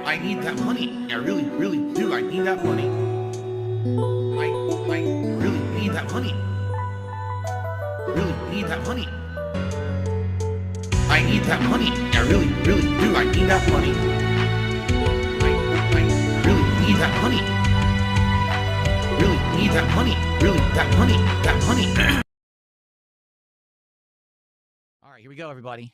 I need that money. I really, really do. I need that money. I really need that money. Really need that money. I need that money. I really, really do. I need that money. I really need that money. Really need that money. Really, that money. That money. All right, here we go, everybody.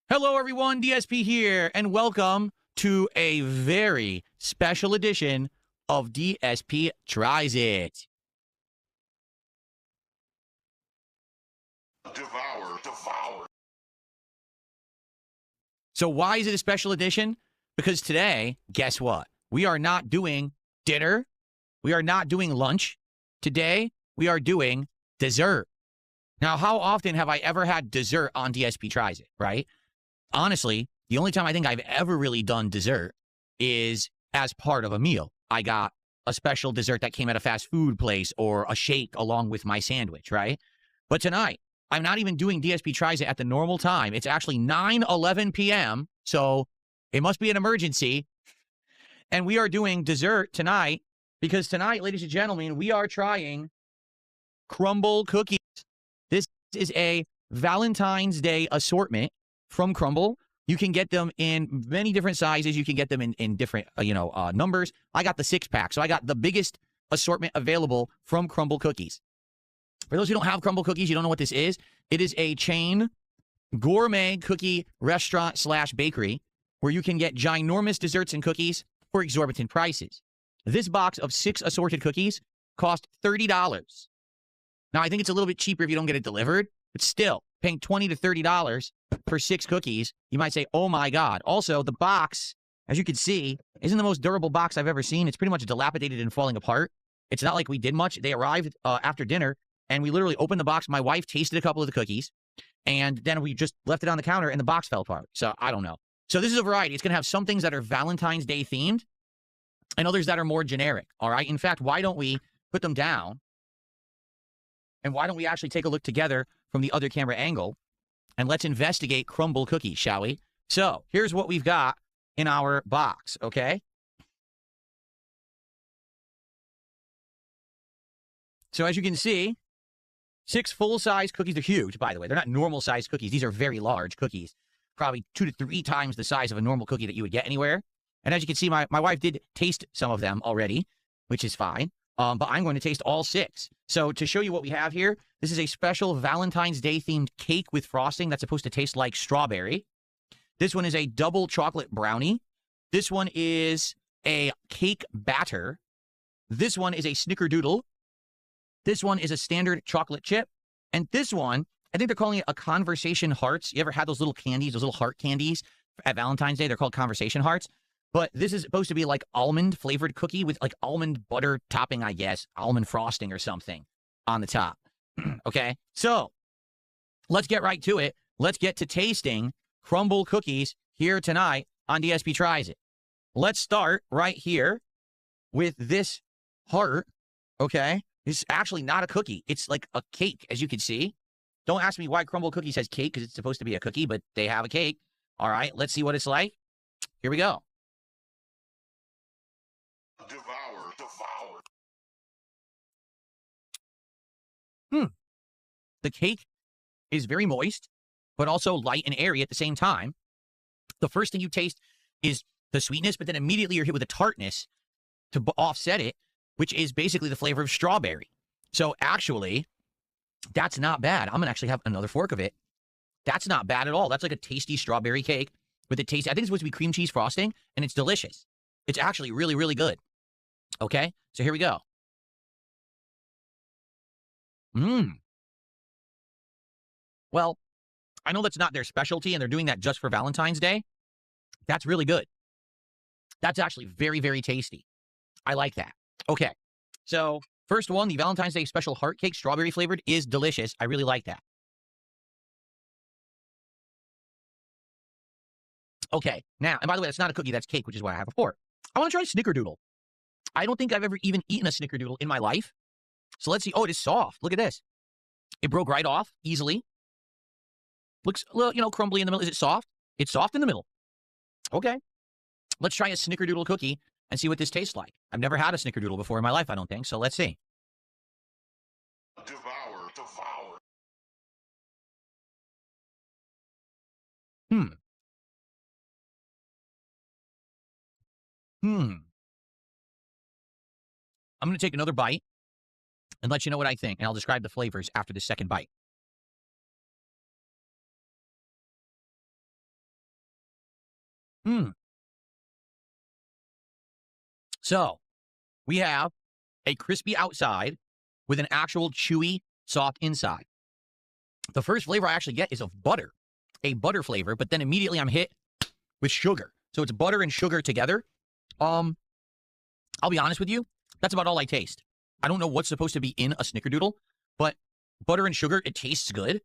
Hello, everyone. DSP here, and welcome to a very special edition of DSP Tries It. Devour. So why is it a special edition? Because today, guess what? We are not doing dinner. We are not doing lunch. Today, we are doing dessert. Now, how often have I ever had dessert on DSP Tries It, right? Honestly, the only time I think I've ever really done dessert is as part of a meal. I got a special dessert that came at a fast food place or a shake along with my sandwich, right? But tonight, I'm not even doing DSP Tries It at the normal time. It's actually 9:11 p.m., so it must be an emergency. And we are doing dessert tonight because tonight, ladies and gentlemen, we are trying Crumble cookies. This is a Valentine's Day assortment from Crumble. You can get them in many different sizes. You can get them in different, numbers. I got the 6-pack, so I got the biggest assortment available from Crumble cookies. For those who don't have Crumble cookies, you don't know what this is. It is a chain gourmet cookie restaurant / bakery where you can get ginormous desserts and cookies for exorbitant prices. This box of 6 assorted cookies cost $30. Now, I think it's a little bit cheaper if you don't get it delivered, but still, paying $20 to $30 for 6 cookies, you might say, oh my God. Also, the box, as you can see, isn't the most durable box I've ever seen. It's pretty much dilapidated and falling apart. It's not like we did much. They arrived after dinner, and we literally opened the box. My wife tasted a couple of the cookies, and then we just left it on the counter, and the box fell apart. So I don't know. So this is a variety. It's going to have some things that are Valentine's Day themed and others that are more generic, all right? In fact, why don't we put them down, and why don't we actually take a look together from the other camera angle, and let's investigate Crumble cookies, shall we? So here's what we've got in our box, okay? So as you can see, 6 full-size cookies. They're huge, by the way. They're not normal-sized cookies. These are very large cookies, probably 2 to 3 times the size of a normal cookie that you would get anywhere. And as you can see, my wife did taste some of them already, which is fine. But I'm going to taste all 6. So to show you what we have here, this is a special Valentine's Day themed cake with frosting that's supposed to taste like strawberry. This one is a double chocolate brownie. This one is a cake batter. This one is a snickerdoodle. This one is a standard chocolate chip. And this one, I think they're calling it a conversation hearts. You ever had those little candies, those little heart candies at Valentine's Day? They're called conversation hearts. But this is supposed to be like almond flavored cookie with like almond butter topping, I guess, almond frosting or something on the top. Okay, so let's get right to it. Let's get to tasting Crumble cookies here tonight on DSP Tries It. Let's start right here with this heart. Okay, it's actually not a cookie. It's like a cake, as you can see. Don't ask me why Crumble cookies has cake, because it's supposed to be a cookie, but they have a cake. All right, let's see what it's like. Here we go. Devour. The cake is very moist, but also light and airy at the same time. The first thing you taste is the sweetness, but then immediately you're hit with a tartness to offset it, which is basically the flavor of strawberry. So actually, that's not bad. I'm going to actually have another fork of it. That's not bad at all. That's like a tasty strawberry cake with a taste. I think it's supposed to be cream cheese frosting, and it's delicious. It's actually really, really good. Okay, so here we go. Well, I know that's not their specialty, and they're doing that just for Valentine's Day. That's really good. That's actually very, very tasty. I like that. Okay, so first one, the Valentine's Day special heart cake, strawberry flavored, is delicious. I really like that. Okay, now, and by the way, that's not a cookie, that's cake, which is what I have before. I want to try snickerdoodle. I don't think I've ever even eaten a snickerdoodle in my life. So let's see. Oh, it is soft. Look at this. It broke right off easily. Looks a little, crumbly in the middle. Is it soft? It's soft in the middle. Okay. Let's try a snickerdoodle cookie and see what this tastes like. I've never had a snickerdoodle before in my life, I don't think, so let's see. Devour, devour. Hmm. I'm going to take another bite and let you know what I think, and I'll describe the flavors after the second bite. So, we have a crispy outside with an actual chewy, soft inside. The first flavor I actually get is of butter, a butter flavor, but then immediately I'm hit with sugar. So it's butter and sugar together. I'll be honest with you, that's about all I taste. I don't know what's supposed to be in a snickerdoodle, but butter and sugar, it tastes good.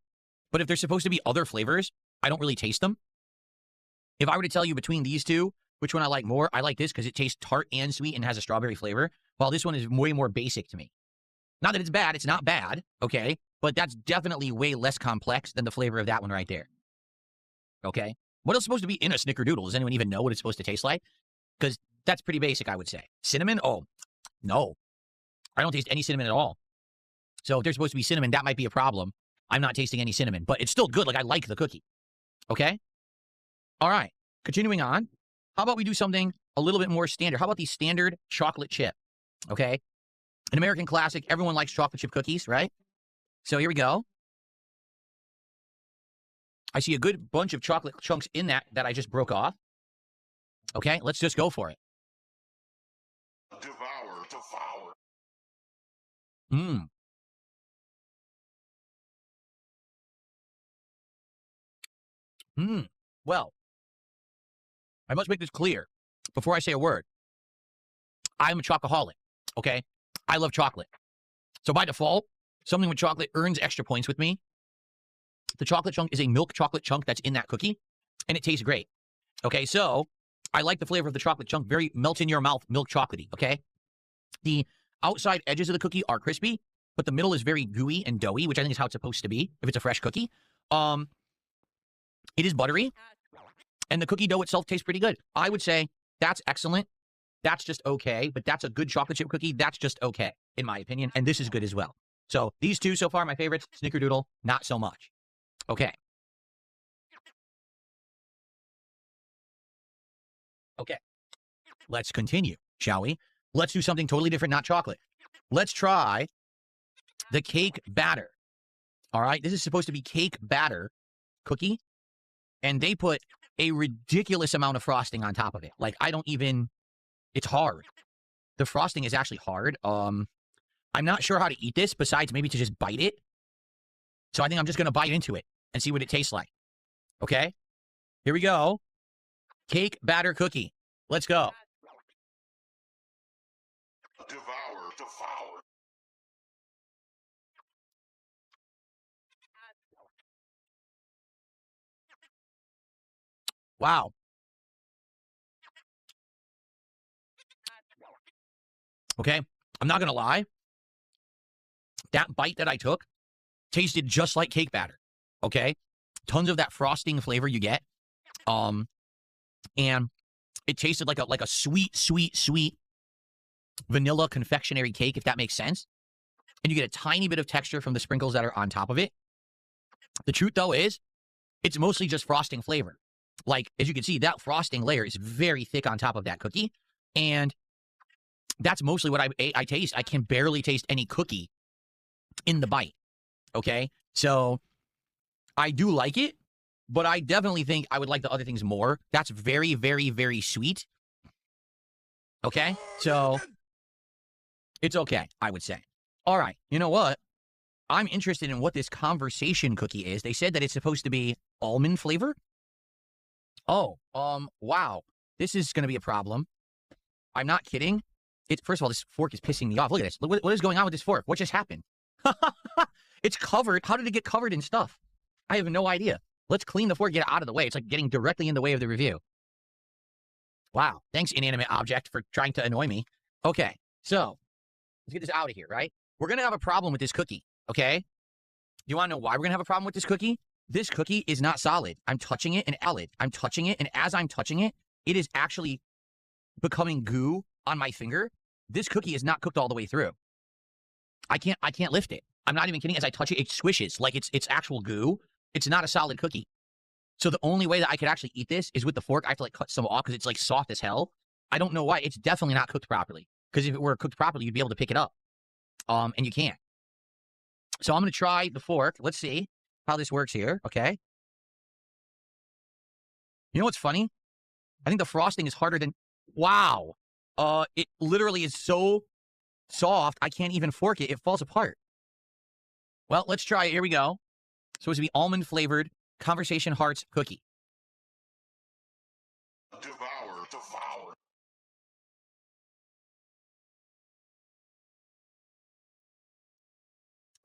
But if there's supposed to be other flavors, I don't really taste them. If I were to tell you between these two, which one I like more, I like this because it tastes tart and sweet and has a strawberry flavor, while this one is way more basic to me. Not that it's bad, it's not bad, okay? But that's definitely way less complex than the flavor of that one right there. Okay? What else is supposed to be in a snickerdoodle? Does anyone even know what it's supposed to taste like? Because that's pretty basic, I would say. Cinnamon? Oh, no. I don't taste any cinnamon at all. So if there's supposed to be cinnamon, that might be a problem. I'm not tasting any cinnamon, but it's still good. Like, I like the cookie. Okay? All right. Continuing on. How about we do something a little bit more standard? How about the standard chocolate chip? Okay? An American classic. Everyone likes chocolate chip cookies, right? So here we go. I see a good bunch of chocolate chunks in that I just broke off. Okay, let's just go for it. Devour, devour. Well, I must make this clear before I say a word. I'm a chocoholic, okay? I love chocolate. So by default, something with chocolate earns extra points with me. The chocolate chunk is a milk chocolate chunk that's in that cookie, and it tastes great. Okay, so I like the flavor of the chocolate chunk, very melt-in-your-mouth milk chocolatey, okay? The outside edges of the cookie are crispy, but the middle is very gooey and doughy, which I think is how it's supposed to be if it's a fresh cookie. It is buttery, and the cookie dough itself tastes pretty good. I would say that's excellent. That's just okay, but that's a good chocolate chip cookie. That's just okay, in my opinion, and this is good as well. So these two so far, my favorites. Snickerdoodle, not so much. Okay. Okay. Let's continue, shall we? Let's do something totally different, not chocolate. Let's try the cake batter. All right? This is supposed to be cake batter cookie, and they put a ridiculous amount of frosting on top of it. Like, I don't even... It's hard. The frosting is actually hard. I'm not sure how to eat this besides maybe to just bite it. So I think I'm just going to bite into it and see what it tastes like. Okay? Here we go. Cake batter cookie. Let's go. Devour, devour. Wow. Okay? I'm not going to lie. That bite that I took tasted just like cake batter. Okay? Tons of that frosting flavor you get. And it tasted like a sweet, sweet, sweet vanilla confectionery cake, if that makes sense. And you get a tiny bit of texture from the sprinkles that are on top of it. The truth, though, is it's mostly just frosting flavor. Like, as you can see, that frosting layer is very thick on top of that cookie. And that's mostly what I taste. I can barely taste any cookie in the bite. Okay? So I do like it, but I definitely think I would like the other things more. That's very, very, very sweet. Okay? So it's okay, I would say. All right. You know what? I'm interested in what this conversation cookie is. They said that it's supposed to be almond flavor. Oh, wow. This is going to be a problem. I'm not kidding. First of all, this fork is pissing me off. Look at this. What is going on with this fork? What just happened? It's covered. How did it get covered in stuff? I have no idea. Let's clean the fork, get it out of the way. It's like getting directly in the way of the review. Wow. Thanks, inanimate object, for trying to annoy me. Okay, so let's get this out of here, right? We're going to have a problem with this cookie, okay? You want to know why we're going to have a problem with this cookie? This cookie is not solid. I'm touching it, and as I'm touching it, it is actually becoming goo on my finger. This cookie is not cooked all the way through. I can't lift it. I'm not even kidding. As I touch it, it squishes like it's actual goo. It's not a solid cookie. So the only way that I could actually eat this is with the fork. I have to like cut some off because it's like soft as hell. I don't know why. It's definitely not cooked properly. Because if it were cooked properly, you'd be able to pick it up. And you can't. So I'm going to try the fork. Let's see how this works here. Okay. You know what's funny? I think the frosting is harder than... Wow. It literally is so soft, I can't even fork it. It falls apart. Well, let's try it. Here we go. Supposed to be almond-flavored Conversation Hearts cookie. Devour.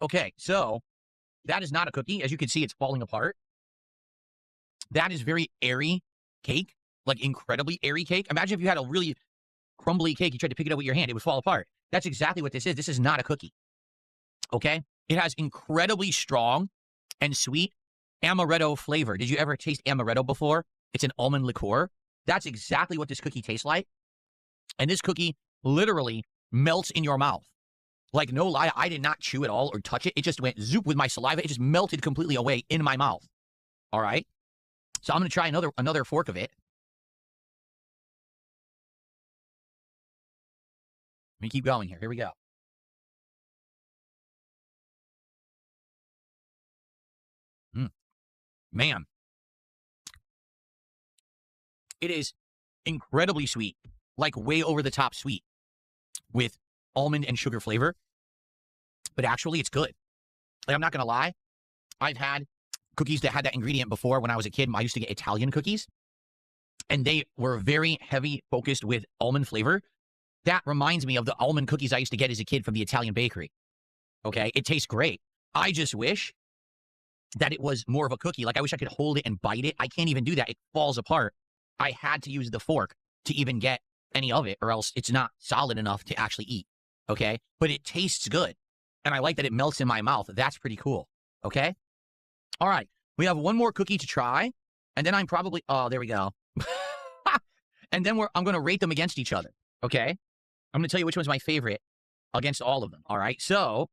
Okay, so that is not a cookie. As you can see, it's falling apart. That is very airy cake, like incredibly airy cake. Imagine if you had a really crumbly cake, you tried to pick it up with your hand, it would fall apart. That's exactly what this is. This is not a cookie. Okay? It has incredibly strong and sweet amaretto flavor. Did you ever taste amaretto before? It's an almond liqueur. That's exactly what this cookie tastes like. And this cookie literally melts in your mouth. Like, no lie, I did not chew it all or touch it. It just went zoop with my saliva. It just melted completely away in my mouth. All right? So I'm going to try another fork of it. Let me keep going here. Here we go. Man. It is incredibly sweet. Like way over the top sweet. With almond and sugar flavor. But actually, it's good. Like, I'm not going to lie. I've had cookies that had that ingredient before when I was a kid. I used to get Italian cookies. And they were very heavy focused with almond flavor. That reminds me of the almond cookies I used to get as a kid from the Italian bakery. Okay? It tastes great. I just wish that it was more of a cookie. Like, I wish I could hold it and bite it. I can't even do that. It falls apart. I had to use the fork to even get any of it, or else it's not solid enough to actually eat. Okay? But it tastes good. And I like that it melts in my mouth. That's pretty cool. Okay? All right. We have one more cookie to try. And then I'm probably... Oh, there we go. And then I'm going to rate them against each other. Okay? I'm going to tell you which one's my favorite against all of them. All right? So,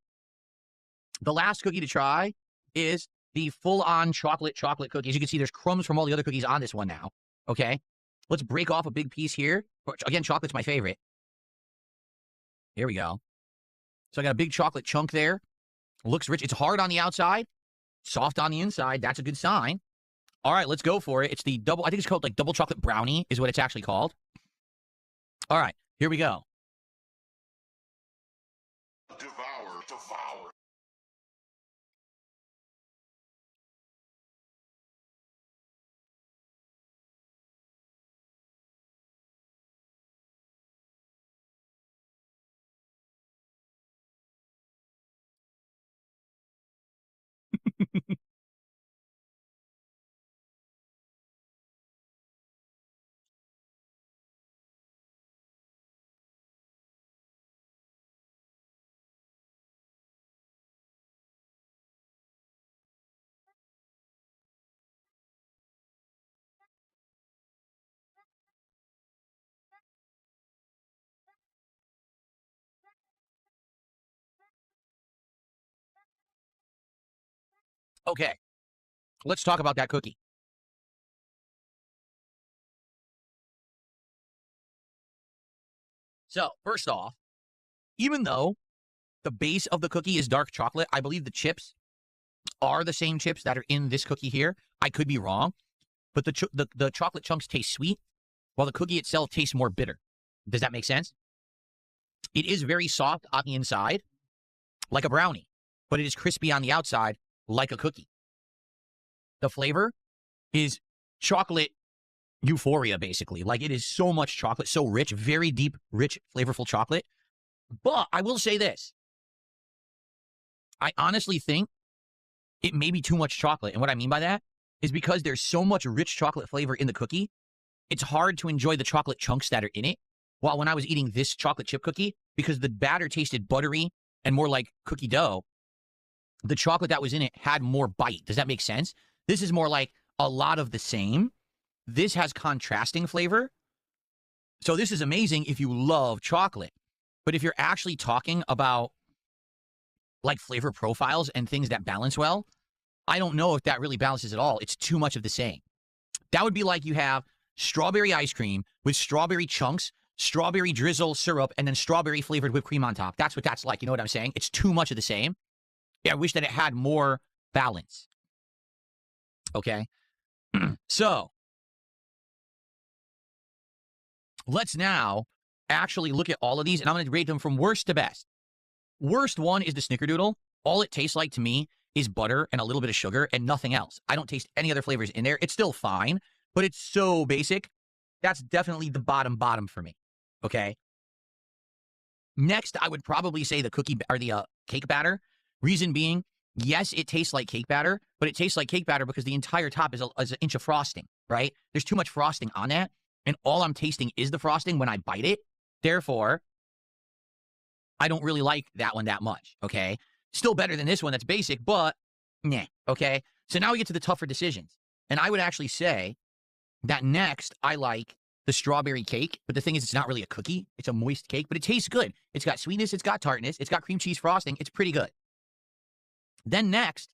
the last cookie to try is the full-on chocolate cookie. As you can see, there's crumbs from all the other cookies on this one now. Okay? Let's break off a big piece here. Again, chocolate's my favorite. Here we go. So I got a big chocolate chunk there. Looks rich. It's hard on the outside, soft on the inside. That's a good sign. All right, let's go for it. It's the double, I think it's called like double chocolate brownie is what it's actually called. All right, here we go. Devour. Okay, let's talk about that cookie. So, first off, even though the base of the cookie is dark chocolate, I believe the chips are the same chips that are in this cookie here. I could be wrong, but the chocolate chunks taste sweet, while the cookie itself tastes more bitter. Does that make sense? It is very soft on the inside, like a brownie, but it is crispy on the outside, like a cookie. The flavor is chocolate euphoria, basically. Like, it is so much chocolate, so rich, very deep, rich, flavorful chocolate. But I will say this. I honestly think it may be too much chocolate. And what I mean by that is because there's so much rich chocolate flavor in the cookie, it's hard to enjoy the chocolate chunks that are in it. While when I was eating this chocolate chip cookie, because the batter tasted buttery and more like cookie dough, the chocolate that was in it had more bite. Does that make sense? This is more like a lot of the same. This has contrasting flavor. So this is amazing if you love chocolate. But if you're actually talking about like flavor profiles and things that balance well, I don't know if that really balances at all. It's too much of the same. That would be like you have strawberry ice cream with strawberry chunks, strawberry drizzle syrup, and then strawberry flavored whipped cream on top. That's what that's like. You know what I'm saying? It's too much of the same. Yeah, I wish that it had more balance. Okay. So let's now actually look at all of these, and I'm going to rate them from worst to best. Worst one is the Snickerdoodle. All it tastes like to me is butter and a little bit of sugar and nothing else. I don't taste any other flavors in there. It's still fine, but it's so basic. That's definitely the bottom for me. Okay. Next, I would probably say the cookie or the cake batter. Reason being, yes, it tastes like cake batter, but it tastes like cake batter because the entire top is an inch of frosting, right? There's too much frosting on that, and all I'm tasting is the frosting when I bite it. Therefore, I don't really like that one that much, okay? Still better than this one that's basic, but nah, okay? So now we get to the tougher decisions. And I would actually say that next I like the strawberry cake, but the thing is it's not really a cookie. It's a moist cake, but it tastes good. It's got sweetness, it's got tartness, it's got cream cheese frosting. It's pretty good. Then next,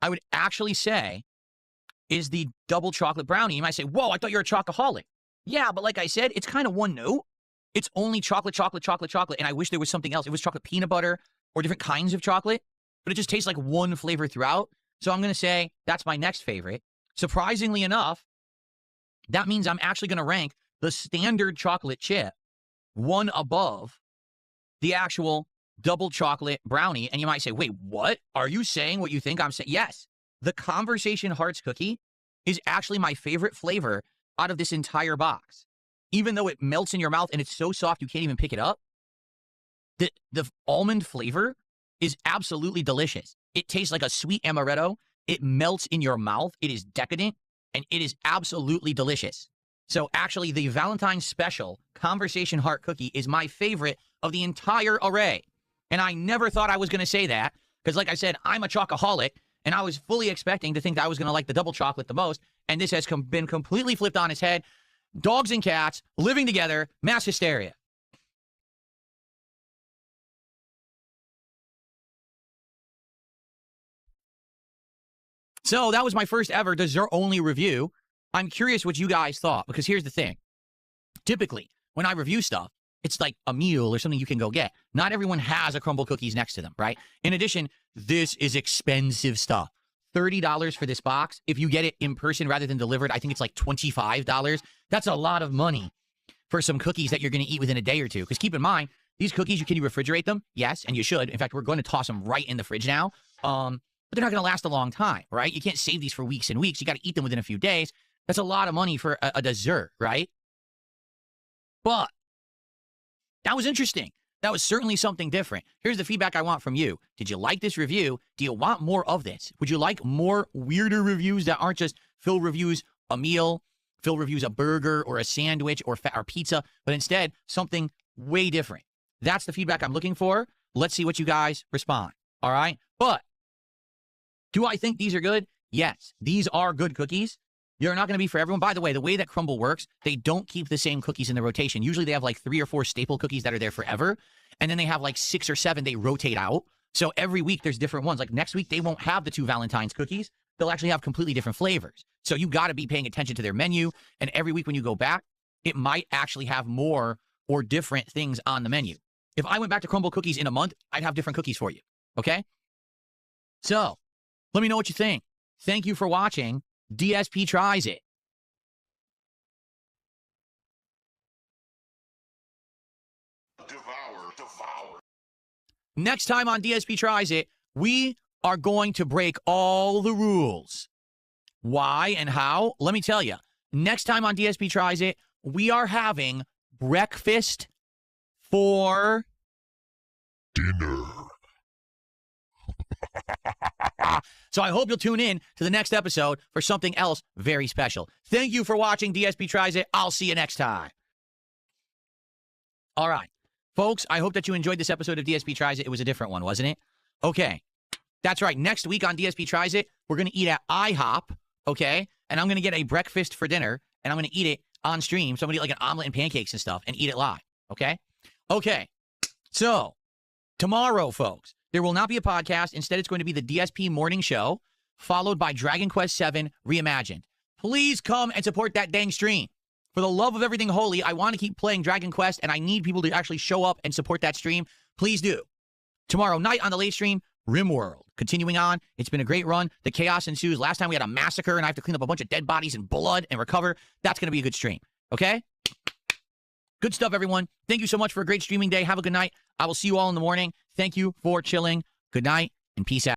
I would actually say is the double chocolate brownie. You might say, whoa, I thought you were a chocoholic. Yeah, but like I said, it's kind of one note. It's only chocolate, chocolate, chocolate, chocolate, and I wish there was something else. It was chocolate peanut butter or different kinds of chocolate, but it just tastes like one flavor throughout. So I'm going to say that's my next favorite. Surprisingly enough, that means I'm actually going to rank the standard chocolate chip one above the actual double chocolate brownie. And you might say, wait, what? Are you saying what you think I'm saying? Yes. The Conversation Hearts cookie is actually my favorite flavor out of this entire box. Even though it melts in your mouth and it's so soft you can't even pick it up, the almond flavor is absolutely delicious. It tastes like a sweet amaretto. It melts in your mouth. It is decadent, and it is absolutely delicious. So actually, the Valentine's special Conversation Heart cookie is my favorite of the entire array. And I never thought I was going to say that because, like I said, I'm a chocoholic, and I was fully expecting to think that I was going to like the double chocolate the most, and this has been completely flipped on its head. Dogs and cats living together, mass hysteria. So that was my first ever dessert-only review. I'm curious what you guys thought, because here's the thing. Typically, when I review stuff, it's like a meal or something you can go get. Not everyone has a Crumble cookies next to them, right? In addition, this is expensive stuff. $30 for this box. If you get it in person rather than delivered, I think it's like $25. That's a lot of money for some cookies that you're going to eat within a day or two. Because keep in mind, these cookies, can you refrigerate them? Yes, and you should. In fact, we're going to toss them right in the fridge now. But they're not going to last a long time, right? You can't save these for weeks and weeks. You got to eat them within a few days. That's a lot of money for a dessert, right? But that was interesting. That was certainly something different. Here's the feedback I want from you. Did you like this review? Do you want more of this? Would you like more weirder reviews that aren't just Phil reviews a meal, Phil reviews a burger or a sandwich or pizza, but instead something way different? That's the feedback I'm looking for. Let's see what you guys respond. All right? But do I think these are good? Yes, these are good cookies. They're not going to be for everyone. By the way, the way that Crumble works, they don't keep the same cookies in the rotation. Usually they have like 3 or 4 staple cookies that are there forever. And then they have like 6 or 7 they rotate out. So every week there's different ones. Like next week, they won't have the 2 Valentines cookies. They'll actually have completely different flavors. So you got to be paying attention to their menu. And every week when you go back, it might actually have more or different things on the menu. If I went back to Crumble cookies in a month, I'd have different cookies for you. Okay? So let me know what you think. Thank you for watching. DSP Tries It. Devour. Next time on DSP Tries It, we are going to break all the rules. Why and how? Let me tell you. Next time on DSP Tries It, we are having breakfast for Dinner. So I hope you'll tune in to the next episode for something else very special. Thank you for watching DSP Tries It. I'll see you next time. All right. Folks, I hope that you enjoyed this episode of DSP Tries It. It was a different one, wasn't it? Okay. That's right. Next week on DSP Tries It, we're going to eat at IHOP, okay? And I'm going to get a breakfast for dinner, and I'm going to eat it on stream. Somebody like an omelet and pancakes and stuff and eat it live. Okay? Okay. So tomorrow, folks, there will not be a podcast. Instead, it's going to be the DSP morning show, followed by Dragon Quest VII Reimagined. Please come and support that dang stream. For the love of everything holy, I want to keep playing Dragon Quest, and I need people to actually show up and support that stream. Please do. Tomorrow night on the late stream, RimWorld. Continuing on, it's been a great run. The chaos ensues. Last time we had a massacre, and I have to clean up a bunch of dead bodies and blood and recover. That's going to be a good stream. Okay? Good stuff, everyone. Thank you so much for a great streaming day. Have a good night. I will see you all in the morning. Thank you for chilling. Good night and peace out.